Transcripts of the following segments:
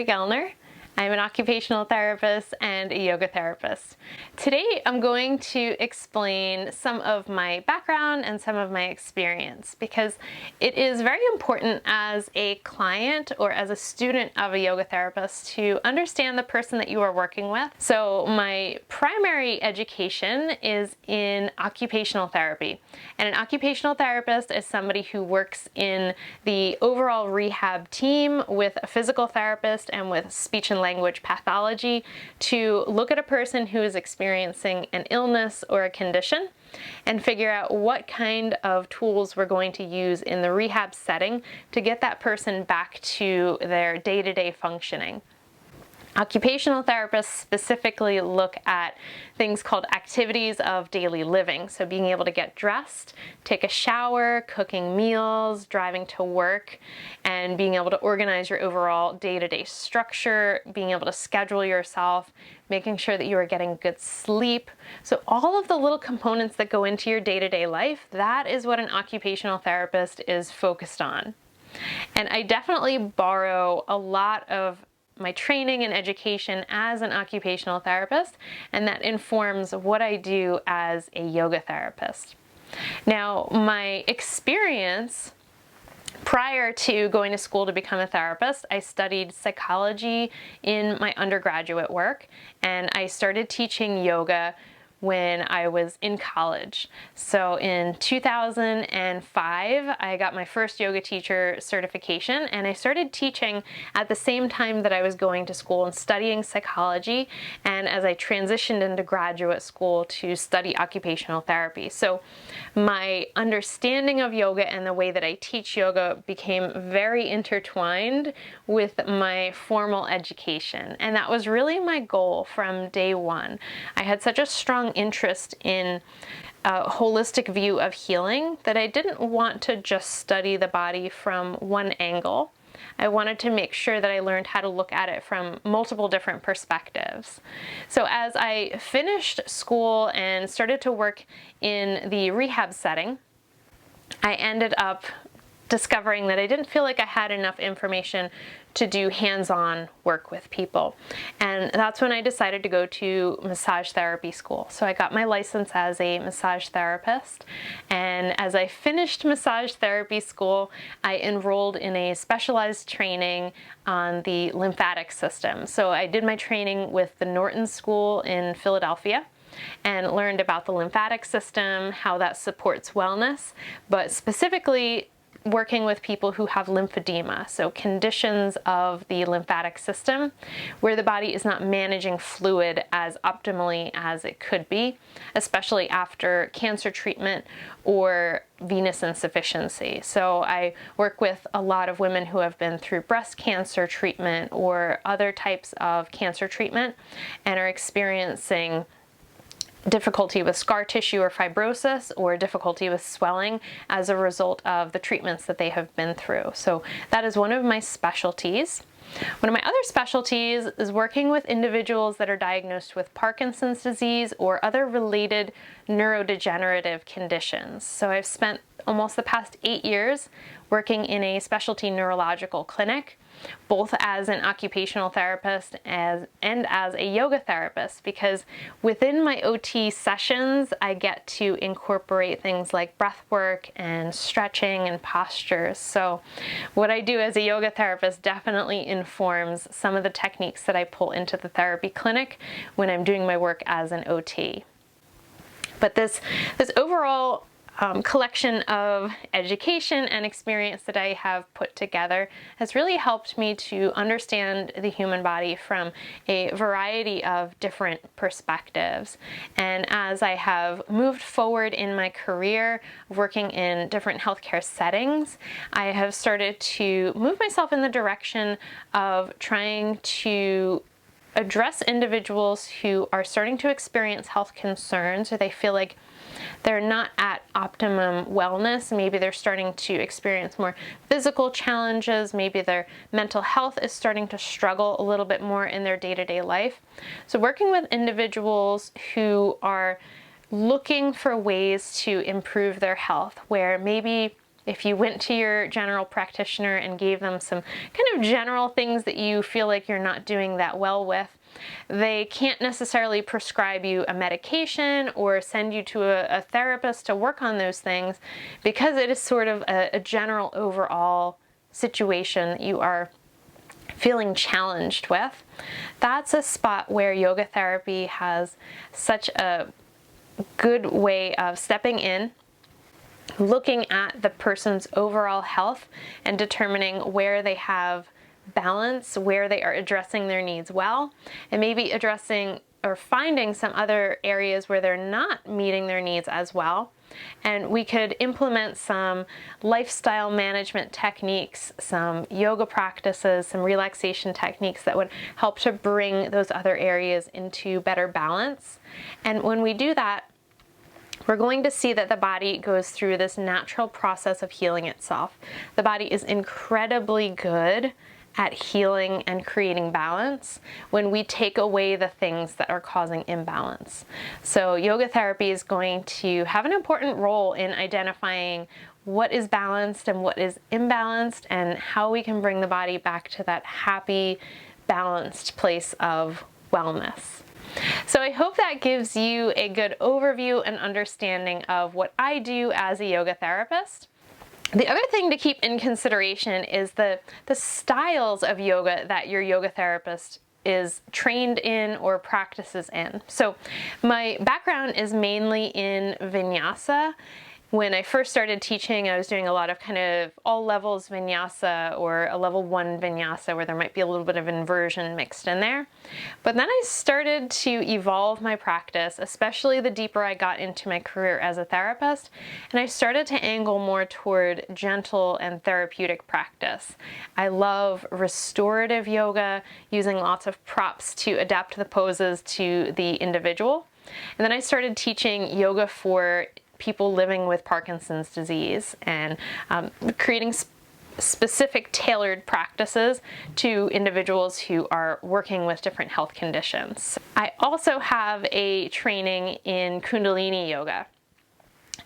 Goellner. I'm an occupational therapist and a yoga therapist. Today I'm going to explain some of my background and some of my experience because it is very important as a client or as a student of a yoga therapist to understand the person that you are working with. So my primary education is in occupational therapy, and an occupational therapist is somebody who works in the overall rehab team with a physical therapist and with speech and language pathology to look at a person who is experiencing an illness or a condition and figure out what kind of tools we're going to use in the rehab setting to get that person back to their day-to-day functioning. Occupational therapists specifically look at things called activities of daily living. So being able to get dressed, take a shower, cooking meals, driving to work, and being able to organize your overall day-to-day structure, being able to schedule yourself, making sure that you are getting good sleep. So all of the little components that go into your day-to-day life, that is what an occupational therapist is focused on. And I definitely borrow a lot of my training and education as an occupational therapist, and that informs what I do as a yoga therapist. Now, my experience prior to going to school to become a therapist, I studied psychology in my undergraduate work, and I started teaching yoga when I was in college. So in 2005, I got my first yoga teacher certification, and I started teaching at the same time that I was going to school and studying psychology, and as I transitioned into graduate school to study occupational therapy. So my understanding of yoga and the way that I teach yoga became very intertwined with my formal education, and that was really my goal from day one. I had such a strong interest in a holistic view of healing that I didn't want to just study the body from one angle. I wanted to make sure that I learned how to look at it from multiple different perspectives. So as I finished school and started to work in the rehab setting, I ended up discovering that I didn't feel like I had enough information to do hands-on work with people. And that's when I decided to go to massage therapy school. So I got my license as a massage therapist. And as I finished massage therapy school, I enrolled in a specialized training on the lymphatic system. So I did my training with the Norton School in Philadelphia and learned about the lymphatic system, how that supports wellness, but specifically working with people who have lymphedema, so conditions of the lymphatic system where the body is not managing fluid as optimally as it could be, especially after cancer treatment or venous insufficiency. So I work with a lot of women who have been through breast cancer treatment or other types of cancer treatment and are experiencing difficulty with scar tissue or fibrosis, or difficulty with swelling as a result of the treatments that they have been through. So that is one of my specialties. One of my other specialties is working with individuals that are diagnosed with Parkinson's disease or other related neurodegenerative conditions. So I've spent almost the past 8 years working in a specialty neurological clinic, both as an occupational therapist and as a yoga therapist, because within my OT sessions, I get to incorporate things like breath work and stretching and postures. So what I do as a yoga therapist definitely informs some of the techniques that I pull into the therapy clinic when I'm doing my work as an OT. But this overall collection of education and experience that I have put together has really helped me to understand the human body from a variety of different perspectives. And as I have moved forward in my career working in different healthcare settings, I have started to move myself in the direction of trying to address individuals who are starting to experience health concerns, or they feel like they're not at optimum wellness. Maybe they're starting to experience more physical challenges. Maybe their mental health is starting to struggle a little bit more in their day-to-day life. So working with individuals who are looking for ways to improve their health, where maybe if you went to your general practitioner and gave them some kind of general things that you feel like you're not doing that well with, they can't necessarily prescribe you a medication or send you to a therapist to work on those things, because it is sort of a general overall situation that you are feeling challenged with. That's a spot where yoga therapy has such a good way of stepping in, looking at the person's overall health and determining where they have balance, where they are addressing their needs well, and maybe addressing or finding some other areas where they're not meeting their needs as well. And we could implement some lifestyle management techniques, some yoga practices, some relaxation techniques that would help to bring those other areas into better balance. And when we do that, we're going to see that the body goes through this natural process of healing itself. The body is incredibly good at healing and creating balance when we take away the things that are causing imbalance. So yoga therapy is going to have an important role in identifying what is balanced and what is imbalanced, and how we can bring the body back to that happy, balanced place of wellness. So I hope that gives you a good overview and understanding of what I do as a yoga therapist. The other thing to keep in consideration is the styles of yoga that your yoga therapist is trained in or practices in. So my background is mainly in vinyasa. When I first started teaching, I was doing a lot of kind of all levels vinyasa, or a level 1 vinyasa where there might be a little bit of inversion mixed in there. But then I started to evolve my practice, especially the deeper I got into my career as a therapist, and I started to angle more toward gentle and therapeutic practice. I love restorative yoga, using lots of props to adapt the poses to the individual. And then I started teaching yoga for people living with Parkinson's disease, and creating specific tailored practices to individuals who are working with different health conditions. I also have a training in Kundalini Yoga.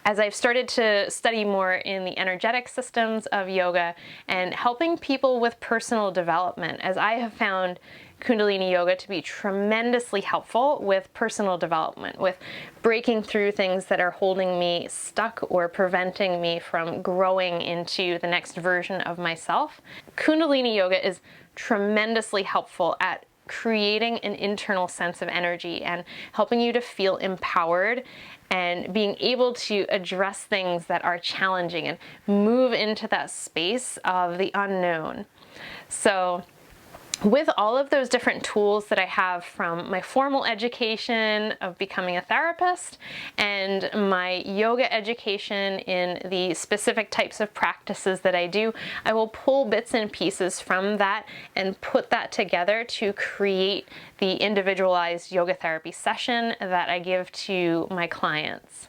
As I've started to study more in the energetic systems of yoga and helping people with personal development, as I have found Kundalini Yoga to be tremendously helpful with personal development, with breaking through things that are holding me stuck or preventing me from growing into the next version of myself. Kundalini Yoga is tremendously helpful at creating an internal sense of energy and helping you to feel empowered and being able to address things that are challenging and move into that space of the unknown. So with all of those different tools that I have from my formal education of becoming a therapist and my yoga education in the specific types of practices that I do, I will pull bits and pieces from that and put that together to create the individualized yoga therapy session that I give to my clients.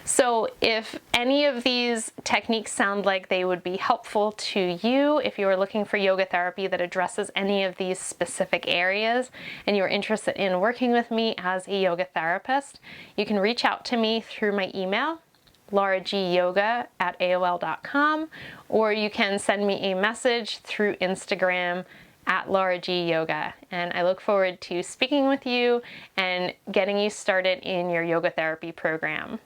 So if any of these techniques sound like they would be helpful to you, if you are looking for yoga therapy that addresses any of these specific areas and you're interested in working with me as a yoga therapist, you can reach out to me through my email, lauragyoga@aol.com, or you can send me a message through Instagram @LauraGYoga, and I look forward to speaking with you and getting you started in your yoga therapy program.